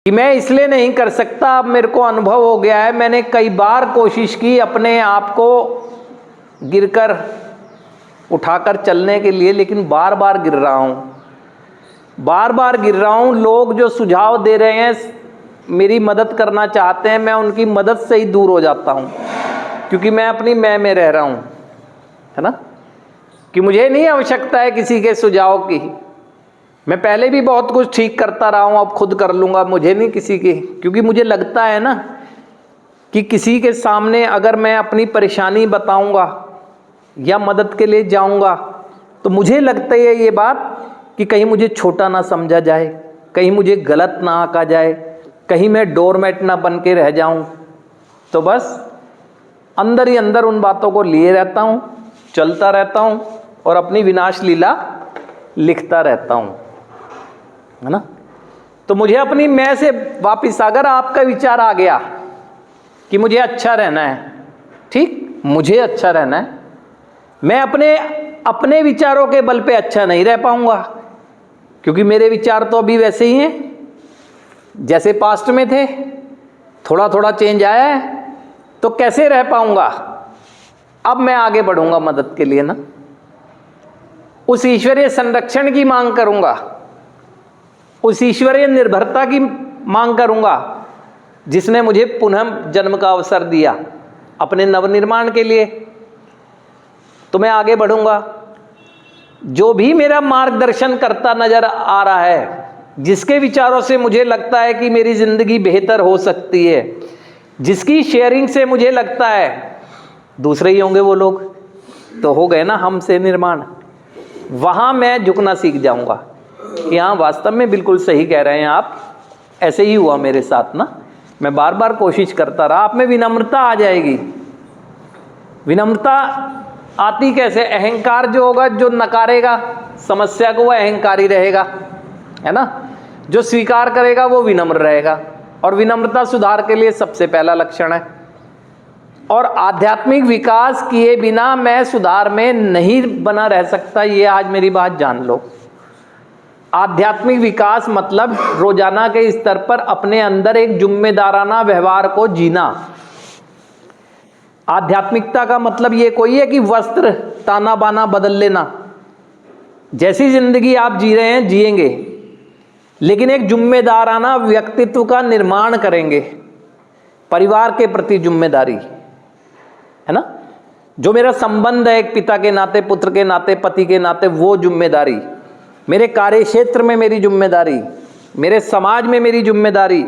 कि मैं इसलिए नहीं कर सकता, अब मेरे को अनुभव हो गया है। मैंने कई बार कोशिश की अपने आप को गिरकर उठाकर चलने के लिए, लेकिन बार बार गिर रहा हूँ, बार बार गिर रहा हूँ। लोग जो सुझाव दे रहे हैं, मेरी मदद करना चाहते हैं, मैं उनकी मदद से ही दूर हो जाता हूँ, क्योंकि मैं अपनी मैं में रह रहा हूँ, है ना, कि मुझे नहीं आवश्यकता है किसी के सुझाव की। मैं पहले भी बहुत कुछ ठीक करता रहा हूँ, अब खुद कर लूँगा, मुझे नहीं किसी की, क्योंकि मुझे लगता है ना कि किसी के सामने अगर मैं अपनी परेशानी बताऊँगा या मदद के लिए जाऊँगा, तो मुझे लगता है ये बात कि कहीं मुझे छोटा ना समझा जाए, कहीं मुझे गलत ना आका जाए, कहीं मैं डोरमैट ना बन के रह जाऊँ। तो बस अंदर ही अंदर उन बातों को लिए रहता हूँ, चलता रहता हूँ और अपनी विनाश लीला लिखता रहता हूँ, है ना। तो मुझे अपनी मैं से वापिस, अगर आपका विचार आ गया कि मुझे अच्छा रहना है, ठीक, मुझे अच्छा रहना है, मैं अपने विचारों के बल पे अच्छा नहीं रह पाऊंगा, क्योंकि मेरे विचार तो अभी वैसे ही हैं जैसे पास्ट में थे, थोड़ा थोड़ा चेंज आया है, तो कैसे रह पाऊंगा। अब मैं आगे बढ़ूंगा मदद के लिए ना, उस ईश्वरीय संरक्षण की मांग करूंगा, उस ईश्वरीय निर्भरता की मांग करूंगा जिसने मुझे पुनः जन्म का अवसर दिया अपने नवनिर्माण के लिए। तो मैं आगे बढ़ूंगा। जो भी मेरा मार्गदर्शन करता नजर आ रहा है, जिसके विचारों से मुझे लगता है कि मेरी जिंदगी बेहतर हो सकती है, जिसकी शेयरिंग से मुझे लगता है दूसरे ही होंगे वो लोग, तो हो गए ना हमसे निर्माण, वहां मैं झुकना सीख जाऊंगा कि हाँ वास्तव में बिल्कुल सही कह रहे हैं आप, ऐसे ही हुआ मेरे साथ ना। मैं बार बार कोशिश करता रहा, आप में विनम्रता आ जाएगी। विनम्रता आती कैसे? अहंकार जो होगा, जो नकारेगा समस्या को, वह अहंकारी रहेगा, है ना। जो स्वीकार करेगा वो विनम्र रहेगा, और विनम्रता सुधार के लिए सबसे पहला लक्षण है। और आध्यात्मिक विकास किए बिना मैं सुधार में नहीं बना रह सकता, ये आज मेरी बात जान लो। आध्यात्मिक विकास मतलब रोजाना के स्तर पर अपने अंदर एक जिम्मेदाराना व्यवहार को जीना। आध्यात्मिकता का मतलब ये कोई है कि वस्त्र ताना बाना बदल लेना। जैसी जिंदगी आप जी रहे हैं जिएंगे, लेकिन एक जिम्मेदाराना व्यक्तित्व का निर्माण करेंगे। परिवार के प्रति जिम्मेदारी, है ना, जो मेरा संबंध है एक पिता के नाते, पुत्र के नाते, पति के नाते, वो जिम्मेदारी, मेरे कार्य क्षेत्र में मेरी जिम्मेदारी, मेरे समाज में मेरी जिम्मेदारी,